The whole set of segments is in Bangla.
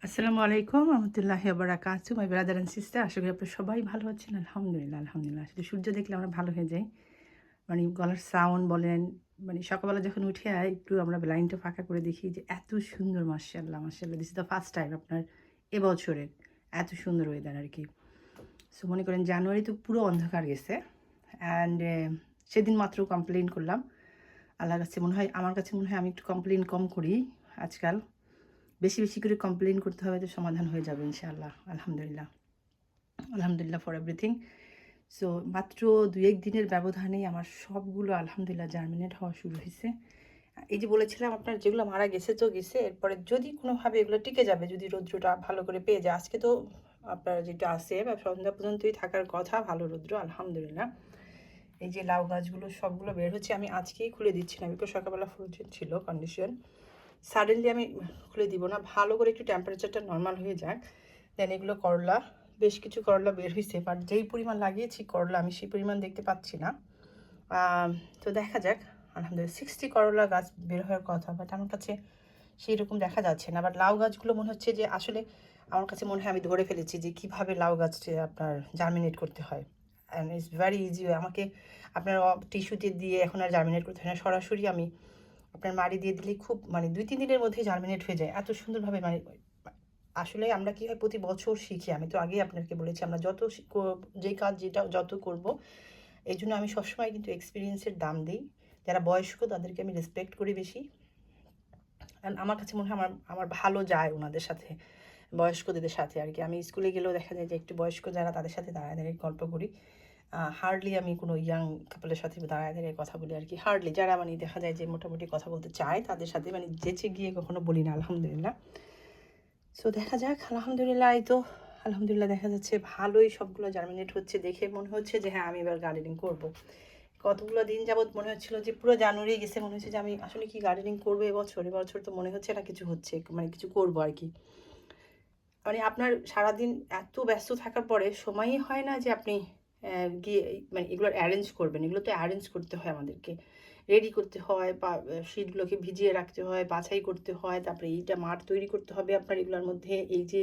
আসসালামু আলাইকুম রহমতুল্লাহি ওয়া বারাকাতুহু মাই ব্রাদার অ্যান্ড সিস্টার। আশা করি আপনারা সবাই ভালো আছেন। আলহামদুলিল্লাহ, আলহামদুলিল্লাহ। আসলে সূর্য দেখলে আমরা ভালো হয়ে যাই। মানে গলার সাউন্ড বলেন, মানে সকালবেলা যখন উঠে একটু আমরা লাইনটা ফাঁকা করে দেখি যে এত সুন্দর, মাশাআল্লাহ, মাশাআল্লাহ। This is the first time আপনার এবছরের এত সুন্দর ওয়েদার আরকি। সো মনে করেন জানুয়ারি তো পুরো অন্ধকার গেছে অ্যান্ড সেদিন মাত্র কমপ্লেইন করলাম। আল্লাহর কাছে মনে হয়, আমার কাছে মনে হয় আমি একটু কমপ্লেইন কম করি আজকাল। বেশি বেশি করে কমপ্লেইন করতে হবে, তো সমাধান হয়ে যাবে ইনশাআল্লাহ। আলহামদুলিল্লাহ, আলহামদুলিল্লাহ ফর এভরিথিং। সো মাত্র ২-১ দিনের ব্যবধানেই আমার সবগুলো আলহামদুলিল্লাহ জার্মিনেট হওয়া শুরু হয়েছে। এই যে বলেছিলাম আপনার যেগুলো মারা গেছে তো গেছে, এরপরে যদি কোনোভাবে এগুলো টিকে যাবে, যদি রৌদ্রটা ভালো করে পেয়ে যায়। আজকে তো আপনার যেটা আছে বা সন্ধ্যা পর্যন্তই থাকার কথা, ভালো রৌদ্র আলহামদুলিল্লাহ। এই যে লাউ গাছগুলো সবগুলো বের হচ্ছে, আমি আজকেই খুলে দিচ্ছিলাম, বিকজ সকালবেলা ফ্রোজেন ছিল কন্ডিশন। সাডেনলি আমি খুলে দিব না, ভালো করে একটু টেম্পারেচারটা নর্মাল হয়ে যাক। দেন এগুলো করলা, বেশ কিছু করলা বের হয়েছে, বাট যেই পরিমাণ লাগিয়েছি করলা আমি সেই পরিমাণ দেখতে পাচ্ছি না। তো দেখা যাক। আলহামদুলিল্লাহ 60 করলা গাছ বের হওয়ার কথা, বাট আমার কাছে সেই রকম দেখা যাচ্ছে না। বাট লাউ গাছগুলো মনে হচ্ছে যে আসলে আমার কাছে মনে হয় আমি ধরে ফেলেছি যে কীভাবে লাউ গাছটা আপনার জার্মিনেট করতে হয়। And it's very easy. আমাকে আপনার টিস্যুতে দিয়ে এখন আর জার্মিনেট করতে হয় না, সরাসরি আমি আপনার মাড়ি দিয়ে দিলেই খুব মানে ২-৩ দিনের মধ্যেই জার্মিনেট হয়ে যায় এত সুন্দরভাবে। মানে আসলে আমরা কী হয় প্রতি বছর শিখি। আমি তো আগেই আপনাকে বলেছি আমরা যত যে কাজ যেটা যত করব, এই জন্য আমি সবসময় কিন্তু এক্সপিরিয়েন্সের দাম দিই। যারা বয়স্ক তাদেরকে আমি রেসপেক্ট করি বেশি। অ্যান্ড আমার কাছে মনে হয় আমার আমার ভালো যায় ওনাদের সাথে, বয়স্কদের সাথে আর কি। আমি স্কুলে গেলেও দেখা যায় যে একটু বয়স্ক যারা তাদের সাথে দাঁড়ায় দাঁড়িয়ে গল্প করি। হার্ডলি আমি কোনো ইয়াং কাপলের সাথে দাঁড়ায় দাঁড়িয়ে কথা বলি আর কি। হার্ডলি যারা মানে দেখা যায় যে মোটামুটি কথা বলতে চায় তাদের সাথে মানে যেচে গিয়ে কখনো বলি না আলহামদুলিল্লাহ। সো দেখা যাক। আলহামদুলিল্লাহ, এই তো আলহামদুলিল্লাহ দেখা যাচ্ছে ভালোই সবগুলো জার্মিনেট হচ্ছে। দেখে মনে হচ্ছে যে হ্যাঁ আমি এবার গার্ডেনিং করব। কতগুলো দিন যাবৎ মনে হচ্ছিল যে পুরো জানুয়ারি গেছে, মনে হচ্ছে যে আমি আসলে কি গার্ডেনিং করবো এবছর। এবছর তো মনে হচ্ছে না কিছু হচ্ছে, মানে কিছু করবো আর কি। মানে আপনার সারাদিন এত ব্যস্ত থাকার পরে সময়ই হয় না যে আপনি গিয়ে মানে এগুলো অ্যারেঞ্জ করবেন। এগুলো তো অ্যারেঞ্জ করতে হয় আমাদেরকে, রেডি করতে হয়, শীটগুলোকে ভিজিয়ে রাখতে হয়, বাছাই করতে হয়, তারপরে এইটা মাঠ তৈরি করতে হবে আপনার এগুলোর মধ্যে। এই যে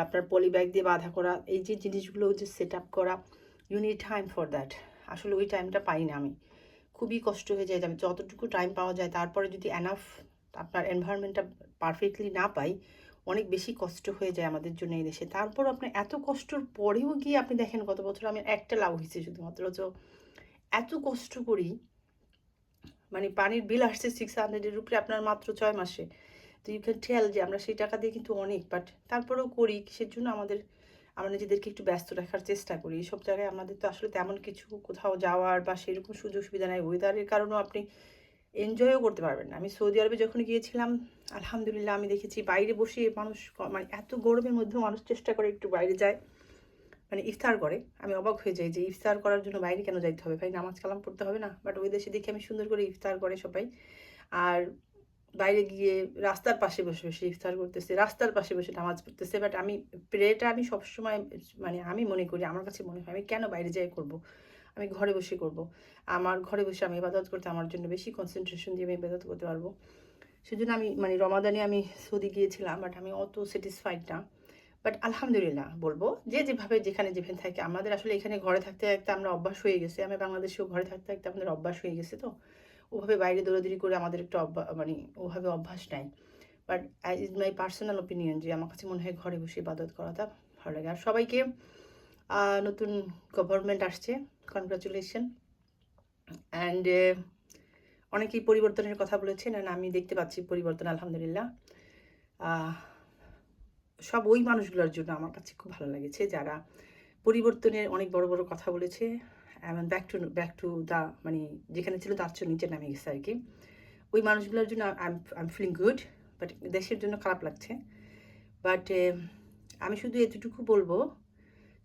আপনার পলি ব্যাগ দিয়ে বাঁধা করা, এই যে জিনিসগুলো যে সেট আপ করা, you need time for that. আসলে ওই টাইমটা পাই না আমি, খুবই কষ্ট হয়ে যায়। আমি যতটুকু টাইম পাওয়া যায় তারপরে যদি এনাফ আপনার এনভায়রনমেন্টটা পারফেক্টলি না পাই, অনেক বেশি কষ্ট হয়ে যায় আমাদের জন্য এই দেশে। তারপর আপনি এত কষ্টর পরেও গিয়ে আপনি দেখেন গত বছর আমি একটা লাউ হয়েছে শুধুমাত্র। তো এত কষ্ট করি, মানে পানির বিল আসছে 600-এর উপরে আপনার মাত্র 6 মাসে। তো ইউ ক্যান টেল যে আমরা সেই টাকা দিয়ে কিন্তু অনেক, বাট তারপরেও করি কিসের জন্য? আমরা নিজেদেরকে একটু ব্যস্ত রাখার চেষ্টা করি। এইসব জায়গায় আমাদের তো আসলে তেমন কিছু কোথাও যাওয়ার বা সেরকম সুযোগ সুবিধা নাই। ওয়েদারের কারণেও আপনি এনজয়ও করতে পারবেন না। আমি সৌদি আরবে যখন গিয়েছিলাম আলহামদুলিল্লাহ আমি দেখেছি বাইরে বসে মানুষ মানে এত গরমের মধ্যেও মানুষ চেষ্টা করে একটু বাইরে যায়, মানে ইফতার করে। আমি অবাক হয়ে যাই যে ইফতার করার জন্য বাইরে কেন যাইতে হবে ভাই, নামাজ কালাম পড়তে হবে না? বাট ওই দেশে দেখি আমি সুন্দর করে ইফতার করে সবাই। আর বাইরে গিয়ে রাস্তার পাশে বসে বসে ইফতার করতেছে, রাস্তার পাশে বসে নামাজ পড়তেছে। বাট আমি প্রেটা আমি সবসময় মানে আমি মনে করি, আমার কাছে মনে হয় আমি কেন বাইরে যেয়ে করব? আমি ঘরে বসে করব। আমার ঘরে বসে আমি ইবাদত করতে আমার জন্য বেশি কনসেন্ট্রেশন দিয়ে আমি ইবাদত করতে পারবো। সেজন্য আমি মানে রমাদানে আমি সৌদি গিয়েছিলাম, বাট আমি অত স্যাটিসফাইড না। বাট আলহামদুলিল্লাহ বলবো যে যেভাবে যেখানে যেখানে থাকে আমাদের আসলে এখানে ঘরে থাকতে থাকতে আমরা অভ্যাস হয়ে গেছে। আমি বাংলাদেশেও ঘরে থাকতে থাকতে আমাদের অভ্যাস হয়ে গেছে। তো ওভাবে বাইরে দৌড়াদৌড়ি করে আমাদের একটু মানে ওভাবে অভ্যাস নাই। But is my personal opinion যে আমার কাছে মনে হয় ঘরে বসে ইবাদত করাটা ভালো লাগে। আর সবাইকে নতুন গভর্নমেন্ট আসছে, কনগ্রাচুলেশন। অ্যান্ড অনেকেই পরিবর্তনের কথা বলেছেন, অ্যান্ড আমি দেখতে পাচ্ছি পরিবর্তন আলহামদুলিল্লাহ। সব ওই মানুষগুলোর জন্য আমার কাছে খুব ভালো লেগেছে যারা পরিবর্তনের অনেক বড় বড় কথা বলেছে। এবং ব্যাক টু দ্য মানে যেখানে ছিল তার চেয়ে নিচে নামে গেছে আর কি। ওই মানুষগুলোর জন্য I am feeling good, but দেশের জন্য খারাপ লাগছে। বাট আমি শুধু এতটুকু বলবো,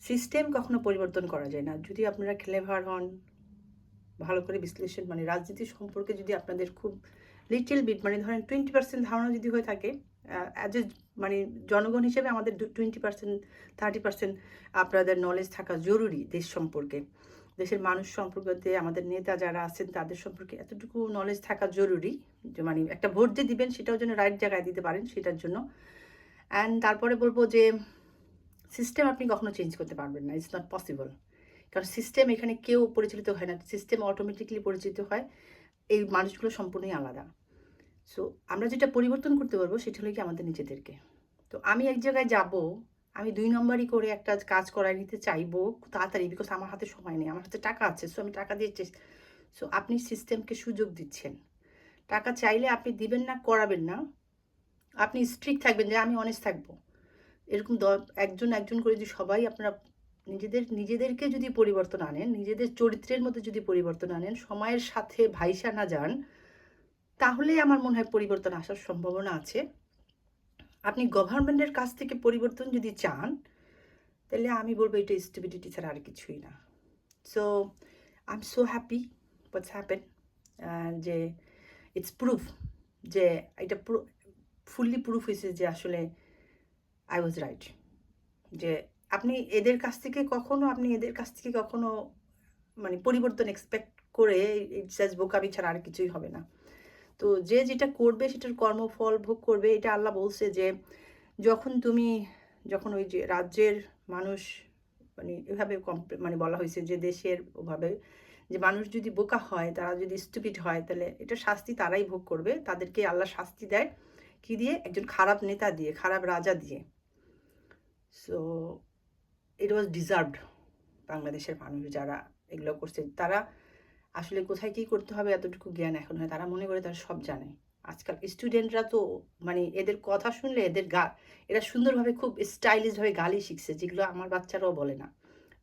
সিস্টেম কখনো পরিবর্তন করা যায় না। যদি আপনারা ক্লেভার হন, ভালো করে বিশ্লেষণ মানে রাজনীতি সম্পর্কে যদি আপনাদের খুব লিটল বিট মানে ধরেন 20% ধারণা যদি হয়ে থাকে, অ্যাজ এ মানে জনগণ হিসেবে আমাদের 20% 30% আপনাদের নলেজ থাকা জরুরি দেশ সম্পর্কে, দেশের মানুষ সম্পর্কে, আমাদের নেতা যারা আছেন তাদের সম্পর্কে এতটুকু নলেজ থাকা জরুরি যে মানে একটা ভোট যে দিবেন সেটাও যেন রাইট জায়গায় দিতে পারেন সেটার জন্য। অ্যান্ড তারপরে বলবো যে সিস্টেম আপনি কখনো চেঞ্জ করতে পারবেন না, ইটস নট পসিবল। কারণ সিস্টেম এখানে কেউ পরিচালিত হয় না, সিস্টেম অটোমেটিকলি পরিচালিত হয়, এই মানুষগুলো সম্পূর্ণই আলাদা। সো আমরা যেটা পরিবর্তন করতে পারবো সেটা হলো কি আমাদের নিজেদেরকে। তো আমি এক জায়গায় যাব, আমি ২ নম্বরই করে একটা কাজ করায় নিতে চাইবো তাড়াতাড়ি, বিকজ আমার হাতে সময় নেই, আমার হাতে টাকা আছে, সো আমি টাকা দিয়ে সো আপনি সিস্টেমকে সুযোগ দিচ্ছেন। টাকা চাইলে আপনি দিবেন না, করাবেন না, আপনি স্ট্রিক্ট থাকবেন যে আমি অনেস্ট থাকবো। এরকম একজন একজন করে যদি সবাই আপনারা নিজেদেরকে যদি পরিবর্তন আনেন, নিজেদের চরিত্রের মধ্যে যদি পরিবর্তন আনেন, সময়ের সাথে ভাইসা না যান, তাহলে আমার মনে হয় পরিবর্তন আসার সম্ভাবনা আছে। আপনি গভর্নমেন্টের কাছ থেকে পরিবর্তন যদি চান, তাহলে আমি বলবো এটা স্টুপিডিটি ছাড়া আর কিছুই না। So I am so happy what's happen, যে ইটস প্রুফ, যে এটা ফুললি প্রুফ হয়েছে যে আসলে আই ওয়াজ রাইট। যে আপনি এদের কাছ থেকে কখনো মানে পরিবর্তন এক্সপেক্ট করে জাস্ট বোকামি ছাড়া আর কিছুই হবে না। তো যে যেটা করবে সেটার কর্মফল ভোগ করবে। এটা আল্লাহ বলছে যে যখন ওই যে রাজ্যের মানুষ, মানে এভাবে মানে বলা হয়েছে যে দেশের ওভাবে যে মানুষ যদি বোকা হয়, তারা যদি স্টুপিড হয়, তাহলে এটা শাস্তি তারাই ভোগ করবে। তাদেরকে আল্লাহ শাস্তি দেয় কি দিয়ে? একজন খারাপ নেতা দিয়ে, খারাপ রাজা দিয়ে। So it was deserved. বাংলাদেশের মানুষ যারা এগুলো করছে, তারা আসলে কোথায় কী করতে হবে এতটুকু জ্ঞান এখন হয়, তারা মনে করে তারা সব জানে। আজকাল স্টুডেন্টরা তো মানে এদের কথা শুনলে এরা সুন্দরভাবে খুব স্টাইলিশভাবে গালি শিখছে, যেগুলো আমার বাচ্চারাও বলে না।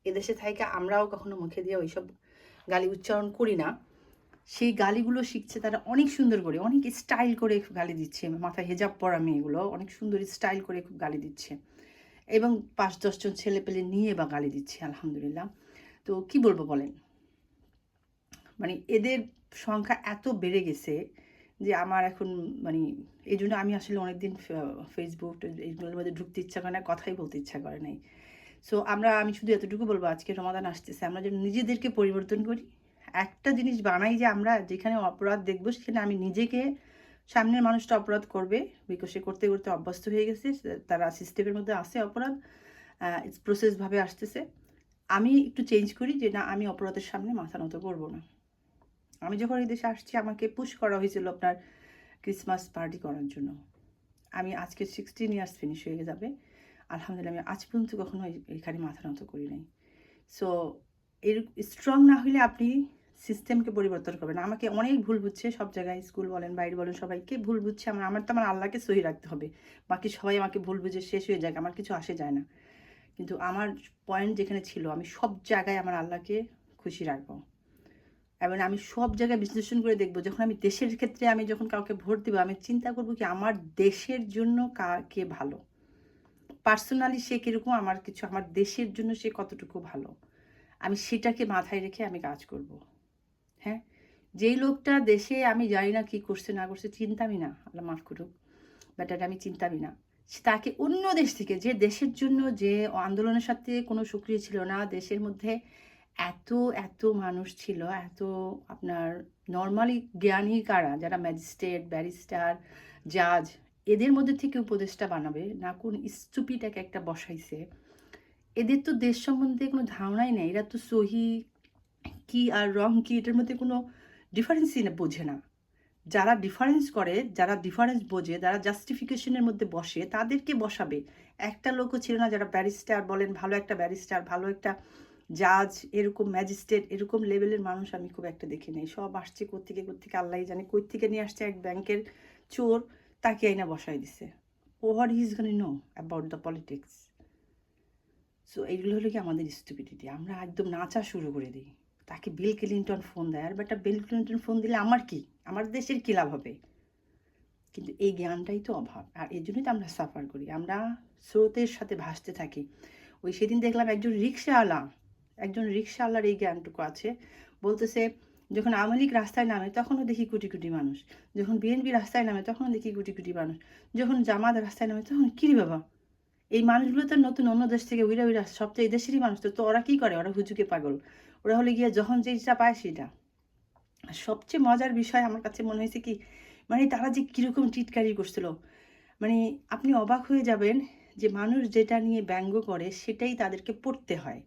এদেশে থাইকা আমরাও কখনো মুখে দিয়ে ওইসব গালি উচ্চারণ করি না, সেই গালিগুলো শিখছে তারা অনেক সুন্দর করে, অনেক স্টাইল করে গালি দিচ্ছে। মাথায় হেজাব পরা মেয়েগুলো অনেক সুন্দর স্টাইল করে খুব গালি দিচ্ছে, এবং ৫-১০ জন ছেলেপেলে নিয়ে বা গালি দিচ্ছে, আলহামদুলিল্লাহ। তো কি বলবো বলেন, মানে এদের সংখ্যা এত বেড়ে গেছে যে আমার এখন মানে এই জন্য আমি আসলে অনেকদিন ফেসবুক এইগুলোর মধ্যে ঢুকতে ইচ্ছা করে না, কথাই বলতে ইচ্ছা করে নাই। সো আমি শুধু এতটুকু বলবো, আজকে রমাদান আসতেছে, আমরা যেন নিজেদেরকে পরিবর্তন করি। একটা জিনিস বানাই যে আমরা যেখানে অপরাধ দেখবো সেখানে আমি নিজেকে, সামনের মানুষটা অপরাধ করবে, বিকজ সে করতে করতে অভ্যস্ত হয়ে গেছে, তারা সিস্টেমের মধ্যে আছে অপরাধ, প্রসেসভাবে আসতেছে। আমি একটু চেঞ্জ করি যে না, আমি অপরাধের সামনে মাথা নত করবো না। আমি যখন এই দেশে আসছি আমাকে পুশ করা হয়েছিল আপনার ক্রিসমাস পার্টি করার জন্য। আমি আজকে 16 ইয়ার্স ফিনিশ হয়ে যাবে, আলহামদুলিল্লাহ আমি আজ পর্যন্ত কখনো এখানে মাথা নত করি নাই। সো এর স্ট্রং না হলে আপনি সিস্টেমকে পরিবর্তন করবেন। আমাকে অনেক ভুল বুঝছে সব জায়গায়, স্কুল বলেন, বাইরে বলেন, সবাইকে ভুল বুঝছে। আমার তো আমার আল্লাহকে সহি রাখতে হবে, বাকি সবাই আমাকে ভুল বুঝে শেষ হয়ে যায়, আমার কিছু আসে যায় না। কিন্তু আমার পয়েন্ট যেখানে ছিল, আমি সব জায়গায় আমার আল্লাহকে খুশি রাখবো, এবং আমি সব জায়গায় বিশ্লেষণ করে দেখবো। যখন আমি দেশের ক্ষেত্রে আমি যখন কাউকে ভোট দেবো, আমি চিন্তা করবো কি আমার দেশের জন্য কে ভালো, পার্সোনালি সে কীরকম, আমার দেশের জন্য সে কতটুকু ভালো, আমি সেটাকে মাথায় রেখে আমি কাজ করব। হ্যাঁ, যেই লোকটা দেশে আমি জানি না কী করছে না করছে, চিন্তামই না, আল্লাহ মাফ করুক, বাট এটা আমি চিন্তামই না। তাকে অন্য দেশ থেকে, যে দেশের জন্য যে আন্দোলনের সাথে কোনো সক্রিয় ছিল না, দেশের মধ্যে এত এত মানুষ ছিল, এত আপনার নর্মালি জ্ঞানী কারা, যারা ম্যাজিস্ট্রেট, ব্যারিস্টার, জাজ, এদের মধ্যে থেকে উপদেষ্টা বানাবে না, কোন স্টুপিটাকে একটা বসাইছে। এদের তো দেশ সম্বন্ধে কোনো ধারণাই নেই, এরা তো সহি কি আর রং কি এটার মধ্যে কোনো ডিফারেন্সই না, বোঝে না। যারা ডিফারেন্স করে, যারা ডিফারেন্স বোঝে, যারা জাস্টিফিকেশনের মধ্যে বসে, তাদেরকে বসাবে। একটা লোকও ছিল না যারা ব্যারিস্টার বলেন, ভালো একটা ব্যারিস্টার, ভালো একটা জাজ, এরকম ম্যাজিস্ট্রেট, এরকম লেভেলের মানুষ আমি খুব একটা দেখি নাই। সব আসছে কোত্থেকে আল্লাহ জানে, থেকে নিয়ে আসছে এক ব্যাংকের চোর, তাকে আইনা বসাই দিছে। What he is gonna know about the politics? So এইগুলো হলো কি আমাদের স্টুপিডিটি। আমরা একদম নাচা শুরু করে দিই, তাকে বিল ক্লিন্টন ফোন দেয়, আর বেটা বিল ক্লিন্টন ফোন দিলে আমার কি, আমার দেশের কী লাভ হবে? কিন্তু এই জ্ঞানটাই তো অভাব, আর এই জন্যই তো আমরা সাফার করি, আমরা স্রোতের সাথে ভাসতে থাকি। ওই সেদিন দেখলাম একজন রিক্সাওয়ালার এই জ্ঞানটুকু আছে, বলতেছে যখন আওয়ামী লীগ রাস্তায় নামে তখনও দেখি কোটি কোটি মানুষ, যখন বিএনপি রাস্তায় নামে তখনও দেখি কোটি কোটি মানুষ, যখন জামাত রাস্তায় নামে তখন কিরে বাবা, এই মানুষগুলো তো নতুন অন্য দেশ থেকে উইরা সবচেয়ে এই দেশেরই মানুষ, তো ওরা কী করে? ওরা হুজুকে পাগল, ওরা হলে গিয়ে যখন যেটা পায় সেটা। আর সবচেয়ে মজার বিষয় আমার কাছে মনে হয়েছে কি, মানে তারা যে কীরকম টিটকারি করছিল, মানে আপনি অবাক হয়ে যাবেন যে মানুষ যেটা নিয়ে ব্যঙ্গ করে সেটাই তাদেরকে পড়তে হয়।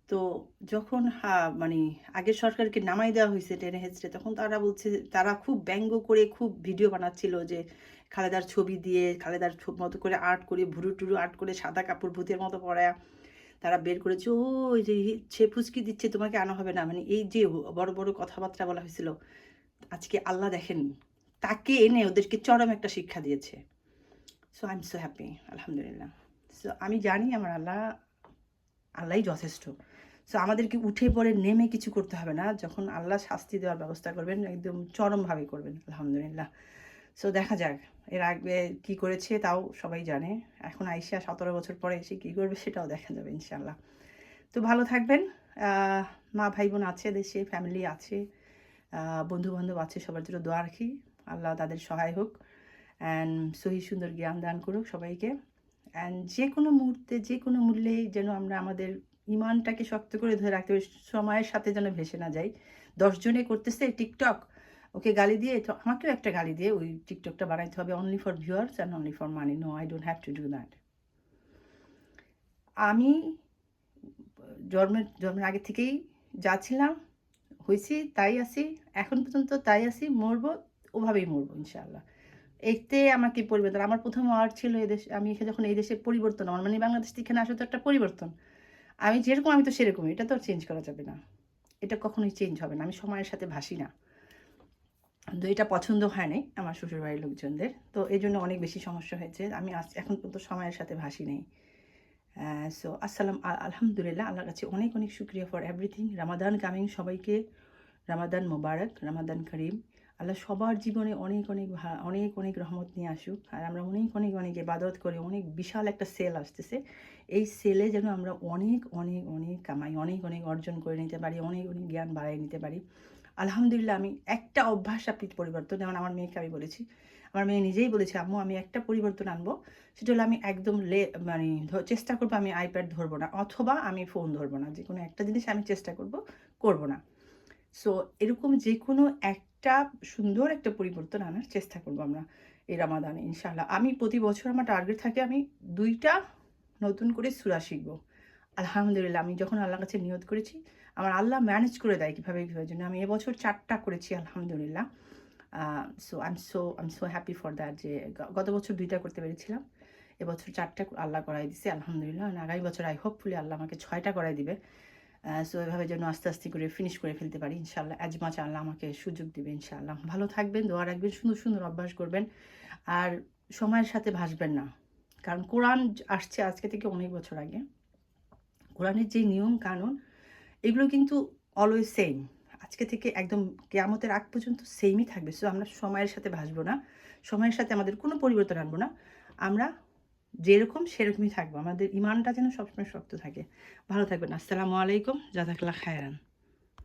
তো যখন মানে আগের সরকারকে নামাই দেওয়া হয়েছে টেনে হেঁচড়ে, তখন তারা বলছে, তারা খুব ব্যঙ্গ করে খুব ভিডিও বানাচ্ছিল যে খালেদার ছবি দিয়ে, খালেদার মতো করে আর্ট করে, ভুরু-টুরু আর্ট করে, সাদা কাপড় ভূতের মতো পরায়া তারা বের করেছে, "ও ওই যে সে ফুসকি দিচ্ছে, তোমাকে আনা হবে না।" মানে এই যে বড়, বড় কথাবার্তা বলা হয়েছিল, আজকে আল্লাহ দেখেন তাকে এনে ওদেরকে চরম একটা শিক্ষা দিয়েছে। So I am so happy, আলহামদুলিল্লাহ। সো আমি জানি আমার আল্লাহই যথেষ্ট। সো আমাদেরকে উঠে পড়ে নেমে কিছু করতে হবে না। যখন আল্লাহ শাস্তি দেওয়ার ব্যবস্থা করবেন, একদম চরমভাবে করবেন, আলহামদুলিল্লাহ। সো দেখা যাক এর আগে কী করেছে তাও সবাই জানে। এখন আইসা 17 বছর পরে এসে কী করবে সেটাও দেখা যাবে ইনশাআল্লাহ। তো ভালো থাকবেন। মা ভাই বোন আছে দেশে, ফ্যামিলি আছে, বন্ধু-বান্ধব আছে, সবার জন্য দোয়া রাখি। আল্লাহ তাদের সহায় হোক অ্যান্ড সহি সুন্দর জ্ঞান দান করুক সবাইকে। অ্যান্ড যে কোনো মুহূর্তে, যে কোনো মূল্যেই যেন আমরা আমাদের ইমানটাকে শক্ত করে ধরে রাখতে হবে, সময়ের সাথে যেন ভেসে না যাই। 10 জনে করতেছে টিকটক, ওকে গালি দিয়ে তো আমাকেও একটা গালি দিয়ে ওই টিকটকটা বানাইতে হবে only for viewers and only for money. No, I don't have to do that. আমি জন্মের আগে থেকেই যা ছিলাম, হইছি, তাই আছি, এখন পর্যন্ত তাই আছি, মরবো ওভাবেই মরবো ইনশাআল্লাহ। এতে আমাকে পরিবর্তন, আমার ১ম ওয়ার্ড ছিল এদেশ, আমি যখন এই দেশে পরিবর্তন, আমার মানে বাংলাদেশ থেকে এখানে আসা তো একটা পরিবর্তন। আমি যেরকম আমি তো সেরকমই, এটা তো আর চেঞ্জ করা যাবে না। এটা কখনোই চেঞ্জ হবে না। আমি সময়ের সাথে ভাসি না। তো এটা পছন্দ হয় নাই আমার শ্বশুরবাড়ির লোকজনদের। তো এজন্য অনেক বেশি সমস্যা হয়েছে। আমি এখন পর্যন্ত সময়ের সাথে ভাসি নাই। সো আলহামদুলিল্লাহ, আল্লাহর কাছে অনেক, অনেক শুকরিয়া ফর এভরিথিং। রামাদান কামিং, সবাইকে রামাদান মোবারক, রামাদান করিম। আল্লাহ সবার জীবনে অনেক, অনেক অনেক, অনেক রহমত নিয়ে আসুক। আর আমরা অনেক, অনেক, অনেক ইবাদত করে, অনেক বিশাল একটা সেল আসতেছে। এই সেলে যেন আমরা অনেক, অনেক, অনেক কামাই, অনেক, অনেক অর্জন করে নিতে পারি, অনেক, অনেক জ্ঞান বাড়ায় নিতে পারি। আলহামদুলিল্লাহ, আমি একটা অভ্যাস আপনি পরিবর্তন, যেমন আমার মেয়েকে আমি বলেছি, আমার মেয়ে নিজেই বলেছে, "আম্মু আমি একটা পরিবর্তন আনবো। সেটা হলো আমি একদম মানে চেষ্টা করবো আমি আইপ্যাড ধরবো না অথবা আমি ফোন ধরবো না। যেকোনো একটা জিনিস আমি চেষ্টা করবো না।" সো এরকম যেকোনো একটা সুন্দর একটা পরিবর্তন আনার চেষ্টা করবো আমরা এই রামাদানে ইনশাআল্লাহ। আমি প্রতি বছর আমার টার্গেট থাকে আমি ২ টা নতুন করে সূরা শিখবো। আলহামদুলিল্লাহ, আমি যখন আল্লাহর কাছে নিয়ত করেছি, আমার আল্লাহ ম্যানেজ করে দেয় কীভাবে, কীভাবে জন্য আমি এবছর ৪ টা করেছি আলহামদুলিল্লাহ। So I am so happy for that যে গত বছর ২ টা করতে পেরেছিলাম। এবছর ৪ টা আল্লাহ করাই দিছে আলহামদুলিল্লাহ। আগামী বছর হোপফুলি আল্লাহ আমাকে ৬ টা করাই দিবে। সো এভাবে যেন আস্তে, আস্তে করে ফিনিশ করে ফেলতে পারি ইনশাআল্লাহ। অ্যাজ মাচ আল্লাহ আমাকে সুযোগ দিবে ইনশাআল্লাহ। ভালো থাকবেন, দোয়া রাখবেন, সুন্দর, সুন্দর অভ্যাস করবেন। আর সময়ের সাথে ভাসবেন না। কারণ কোরআন আসছে আজকে থেকে অনেক বছর আগে। কোরআনের যে নিয়ম কানুন এগুলো কিন্তু অলওয়েজ সেম। আজকে থেকে একদম কিয়ামতের আগ পর্যন্ত সেমই থাকবে। সো আমরা সময়ের সাথে ভাসবো না। সময়ের সাথে আমাদের কোনো পরিবর্তন আনবো না। আমরা যেরকম সেরকমই থাকবো। আমাদের ঈমানটা যেন সবসময় শক্ত থাকে। ভালো থাকবেন। আসসালামু আলাইকুম। জাযাকাল্লাহ খায়রান।